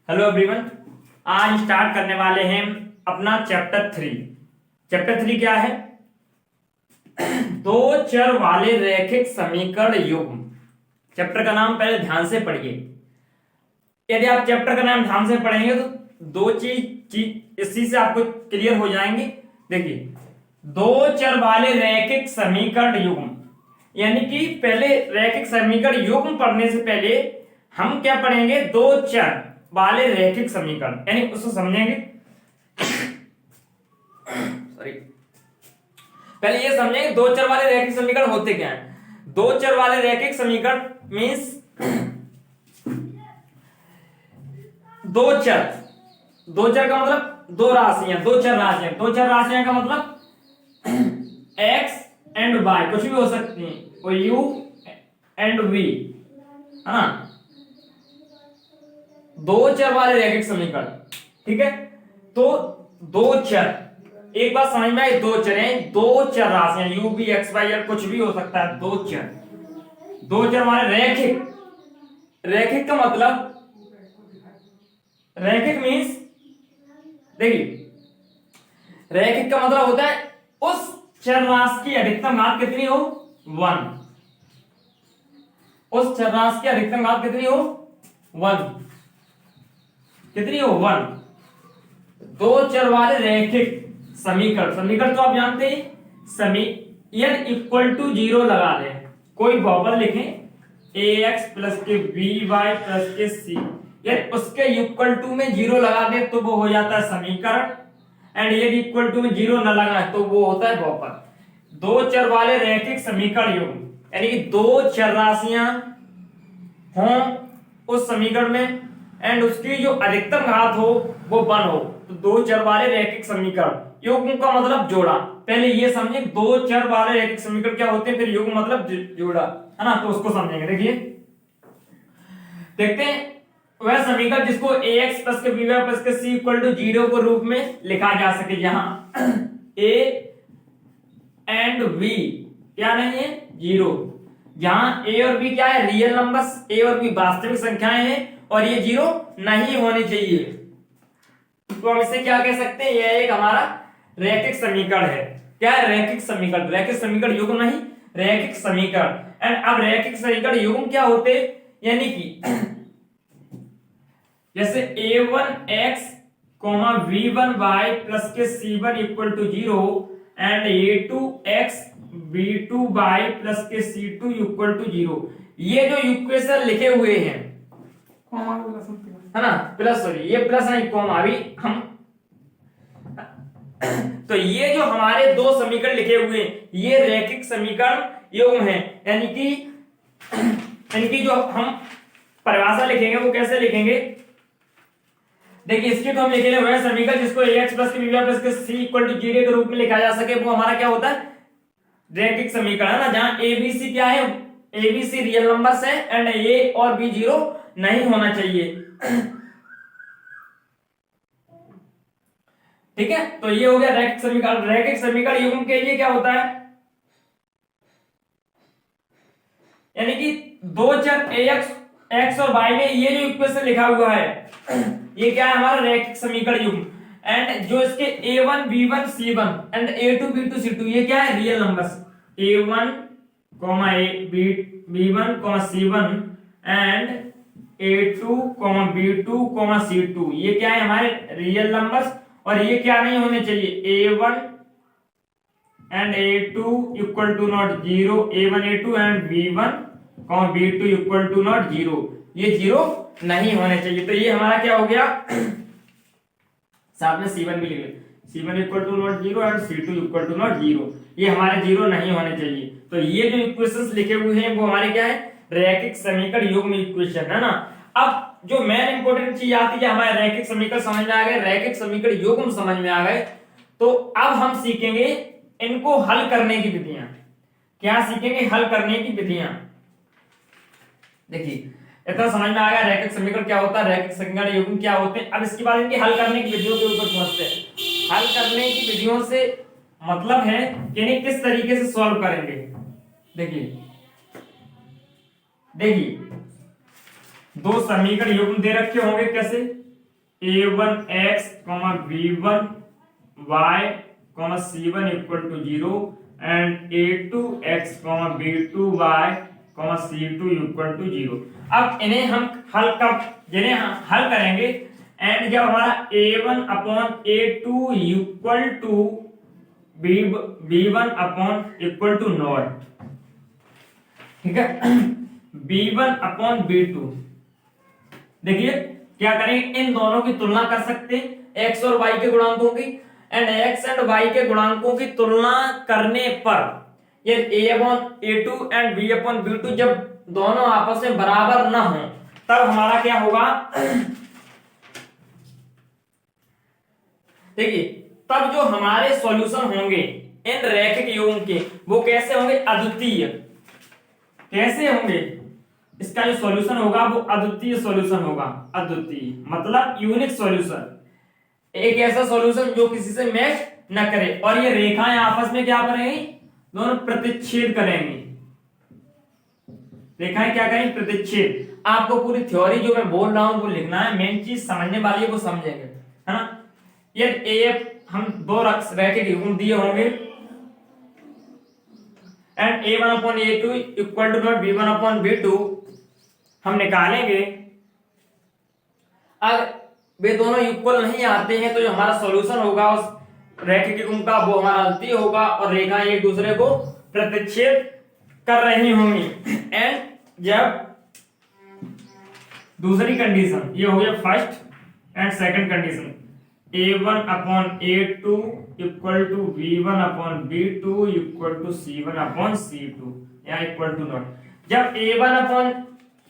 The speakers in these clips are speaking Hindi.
Hello everyone. आज स्टार्ट करने वाले हैं अपना चैप्टर 3। चैप्टर 3 क्या है? दो चर वाले रैखिक समीकरण युग्म। चैप्टर का नाम पहले ध्यान से पढ़िए। यदि आप चैप्टर का नाम ध्यान से पढ़ेंगे तो दो चीज इसी से आपको क्लियर हो जाएंगे। देखिए, दो चर वाले रैखिक समीकरण युग्म, यानी कि पहले रैखिक समीकरण युग्म पढ़ने से पहले हम क्या पढ़ेंगे? दो चर वाले रैखिक समीकरण, यानी उसको समझेंगे। सॉरी, पहले ये समझेंगे दो चर वाले रैखिक समीकरण होते क्या हैं। दो चर वाले रैखिक समीकरण मींस दो चर का मतलब दो राशियां, दो चर राशियां। दो चर राशियां का मतलब x एंड y कुछ भी हो सकती हैं, और u एंड v, है ना। दो चर वाले रैखिक समीकरण, ठीक है। तो दो चर, एक बात समझ में आई, दो चर हैं, दो चर राशियां u v x y z कुछ भी हो सकता है। दो चर वाले रैखिक का मतलब, रैखिक मींस, देखिए, रैखिक का मतलब होता है उस चर राशि की अधिकतम घात कितनी हो? 1। उस चर राशि की अधिकतम घात कितनी हो? 1। कितनी हो? 1। दो चर वाले रैखिक समीकरण तो आप जानते हैं, n इक्वल टू 0 लगा दें, कोई बहुपद लिखें ax प्लस के by प्लस के c, यानी उसके इक्वल टू में 0 लगा दें तो वो हो जाता है समीकरण, एंड यदि इक्वल टू में 0 न लगा तो वो होता है बहुपद। दो चर वाले रैखिक समीकरण युग्म, यानी कि दो चर राशियां हों उस समीकरण में एंड उसकी जो अधिकतम घात हो वो 1 हो, तो दो चर वाले रैखिक समीकरण। युग्म का मतलब जोड़ा, पहले ये समझे दो चर वाले रैखिक समीकरण क्या होते हैं, फिर युग्म मतलब जोड़ा, है ना। तो उसको समझेंगे। देखिए, देखते हैं वह समीकरण जिसको ax प्लस के by प्लस के c इक्वल टू 0 के रूप में लिखा जा सके, जहां a एंड b क्या नहीं है? 0। जहां a और b क्या है? रियल नंबर्स, a और b वास्तविक संख्याएं हैं और ये 0 नहीं होनी चाहिए, तो हम इसे क्या कह सकते हैं? यह एक हमारा रैखिक समीकरण है। क्या है? रैखिक समीकरण। रैखिक समीकरण युग्म नहीं, रैखिक समीकरण। एंड अब रैखिक समीकरण युग्म क्या होते? यानी कि जैसे a1x v1y प्लस के c1 equal to 0 and a2x v2y plus के c2 इक्वल टू 0, ये जो इक्वेशन लिखे हुए हैं, है ना, प्लस, सॉरी ये प्लस नहीं, कॉमा अभी हम तो ये जो हमारे दो समीकरण लिखे हुए हैं ये रैखिक समीकरण युग्म है। यानी कि इनकी जो हम परिभाषा लिखेंगे वो कैसे लिखेंगे? देखिए, इसकी तो हम लिखेंगे वह समीकरण जिसको ax प्लस के by प्लस के c इक्वल टू 0 के रूप में लिखा जा सके, वो हमारा क्या होता है? रैखिक समीकरण, है ना। जहां abc क्या है? abc रियल नंबर्स है एंड a और b 0 नहीं होना चाहिए, ठीक है। तो ये हो गया रैखिक समीकरण। रैखिक समीकरण युग्म के लिए क्या होता है? यानी कि दो चर x और y में ये जो इक्वेशन लिखा हुआ है ये क्या है? हमारा रैखिक समीकरण युग्म। एंड जो इसके a1 b1 c1 and a2 b2 c2 ये क्या है? Real numbers, a1 b1 c1 and a2 b2 c2 ये क्या है? हमारे रियल नंबर्स, और ये क्या नहीं होने चाहिए? a1 and a2 equal to not 0, a1 a2 and b1 b2 equal to not 0, ये 0 नहीं होने चाहिए। तो ये हमारा क्या हो गया? साथ में c1 भी लिख ले, c1 equal to not 0 and c2 equal to not 0, ये हमारे 0 नहीं होने चाहिए। तो ये जो इक्वेशंस लिखे हुए हैं वो हमारे क्या है? रैखिक समीकरण युग्म इक्वेशन, है ना। अब जो मेन इंपॉर्टेंट चीज आती है, हमारे रैखिक समीकरण समझ में आ गए, रैखिक समीकरण युग्म समझ में आ गए, तो अब हम सीखेंगे इनको हल करने की विधियां। क्या सीखेंगे? हल करने की विधियां। देखिए, इतना समझ में आ गया रैखिक समीकरण क्या होता है, रैखिक समीकरण युग्म क्या होते हैं। अब इसके बाद इनकी हल करने की विधियों के ऊपर समझते हैं। हल करने की विधियों से मतलब है कि इन्हें किस तरीके से सॉल्व करेंगे। देखिए, दो समीकरण युग्म दे रखे होंगे, कैसे? a1x, b1y, c1 equal to 0 and a2x, b2y, c2 equal to 0। अब इन्हें हम हल करेंगे एंड जब हमारा a1 upon a2 equal to b1 upon equal to not, ठीक है, b1 अपॉन b2, देखिए क्या करेंगे, इन दोनों की तुलना कर सकते हैं x और y के गुणांकों की, एंड x एंड y के गुणांकों की तुलना करने पर ये a upon a2 and b upon b2 जब दोनों आपस में बराबर ना हो तब हमारा क्या होगा, देखिए तब जो हमारे सॉल्यूशन होंगे इन रैखिक युग्म के वो कैसे होंगे, अद्वितीय। कैसे होंगे, इसका जो सॉल्यूशन होगा वो अद्वितीय सॉल्यूशन होगा। अद्वितीय मतलब यूनिक सॉल्यूशन, एक ऐसा सॉल्यूशन जो किसी से मैच न करे, और ये रेखाएं आपस में क्या करेंगी, दोनों प्रतिच्छेद करेंगी। रेखाएं क्या करेंगी, प्रतिच्छेद। आपको पूरी थ्योरी जो मैं बोल रहा हूं वो लिखना है, मेन चीज समझने वाली है वो समझेंगे, है ना। ये एफ हम दो रैखिक युग्म दिए होंगे and a1 upon a2 equal to not b1 upon b2 हम निकालेंगे। अगर वे दोनों इक्वल नहीं आते हैं तो जो हमारा सॉल्यूशन होगा उस रैखिक युग्म का वो हमारा अद्वितीय होगा और रेखाएं एक दूसरे को प्रतिच्छेद कर रही होंगी। एंड जब दूसरी कंडीशन, ये हो गया first and second condition, a1 upon a2 equal to b1 upon b2 equal to c1 upon c2 या इक्वल टू नॉट। जब a1 upon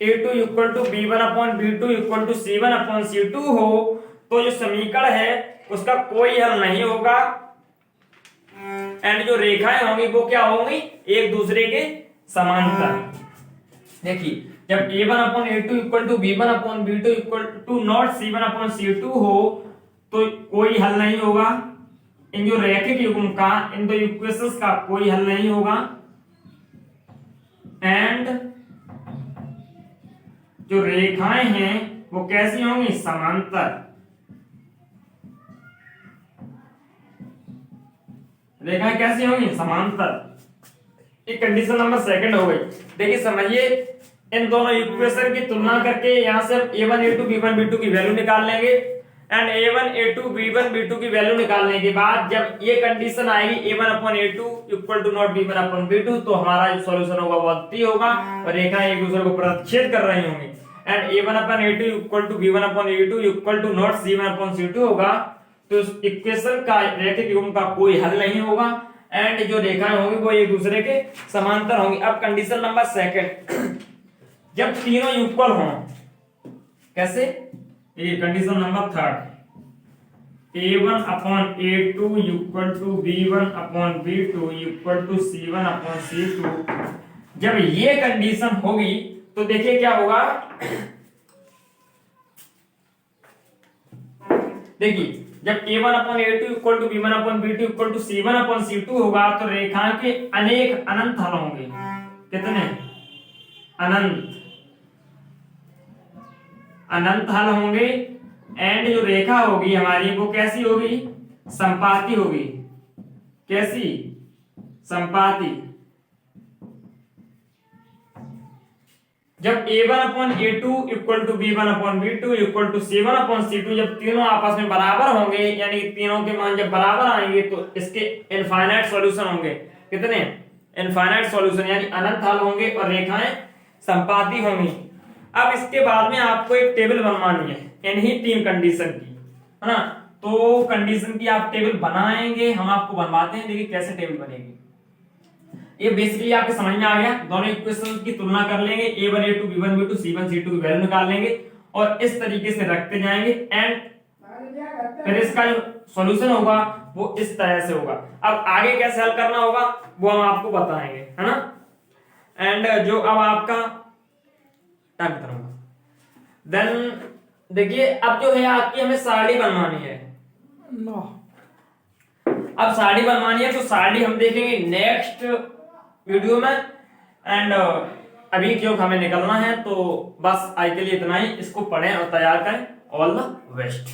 a2 equal to b1 upon b2 equal to c1 upon c2 हो तो जो समीकरण है उसका कोई हल नहीं होगा एंड जो रेखाएं होंगी वो क्या होंगी, एक दूसरे के समांतर। देखिए जब a1 upon a2 equal to b1 upon b2 equal to not c1 upon c2 हो तो कोई हल नहीं होगा, इन जो रैखिक युग्म का, इन दो इक्वेशंस का कोई हल नहीं होगा एंड जो रेखाएं हैं वो कैसी होंगी, समांतर। रेखाएं कैसी होंगी, समांतर। ये कंडीशन नंबर सेकंड हो गई। देखिए समझिए, इन दोनों इक्वेशन की तुलना करके यहां से a1 a2 b1 b2 की वैल्यू निकाल लेंगे and a1 a2 b1 b2 की वैल्यू निकालने के बाद जब ये कंडीशन आएगी a1 upon a2 equal to not b1 upon b2 तो हमारा जो सॉल्यूशन होगा वो अद्वितीय होगा और रेखाएं एक दूसरे को प्रतिच्छेद कर रही होंगी and a1 upon a2 equal to b1 upon a2 equal to not c1 upon c2 होगा। तो इस इक्वेशन का रैखिक युग्म का कोई हल नहीं होगा एंड जो रेखाएं होंगी वो एक दूसरे के समांतर होंगी। अब कंडीशन नंबर सेकंड, जब तीनों इक्वल हों, कैसे, ये condition number third, a1 upon a2 equal to b1 upon b2 equal to c1 upon c2, जब ये कंडीशन होगी तो देखिए क्या होगा, देखिए जब a1 upon a2 equal to b1 upon b2 equal to c1 upon c2 होगा तो रेखाएं के अनेक अनंत हल होंगे। कितने, अनंत हल होंगे एंड जो रेखा होगी हमारी वो कैसी होगी, संपाती होगी। कैसी, संपाती। जब a1 upon a2 equal to b1 upon b2 equal to c1 upon c2 जब तीनों आपस में बराबर होंगे, यानी तीनों के मान जब बराबर आएंगे तो इसके इनफाइनाइट सॉल्यूशन होंगे। कितने, इनफाइनाइट सॉल्यूशन, यानी अनंत हल होंगे और रेखाएं संपाती होंगी। अब इसके बाद में आपको एक टेबल बनवानी है इन्हीं तीन कंडीशन की, है ना। तो कंडीशन की आप टेबल बनाएंगे, हम आपको बनवाते हैं, देखिए कैसे टेबल बनेगी। ये बेसिकली आपके समझ में आ गया। दोनों इक्वेशन की तुलना कर लेंगे, a1 a2 b1 b2 c1 c2 की वैल्यू निकाल लेंगे और इस तरीके से रखते जाएंगे एंड फिर इसका जो सॉल्यूशन होगा वो इस तरह से होगा। अब आगे कैसे हल करना होगा वो हम आपको बताएंगे, है ना। एंड जो अब आपका टाइम खत्म होगा, देन देखिए अब जो है आपकी हमें सारणी बनवानी है। अब सारणी बनवानी है तो सारणी हम देखेंगे नेक्स्ट वीडियो में एंड अभी क्योंकि हमें निकलना है तो बस आज के लिए इतना ही। इसको पढ़ें और तैयार करें। All the best.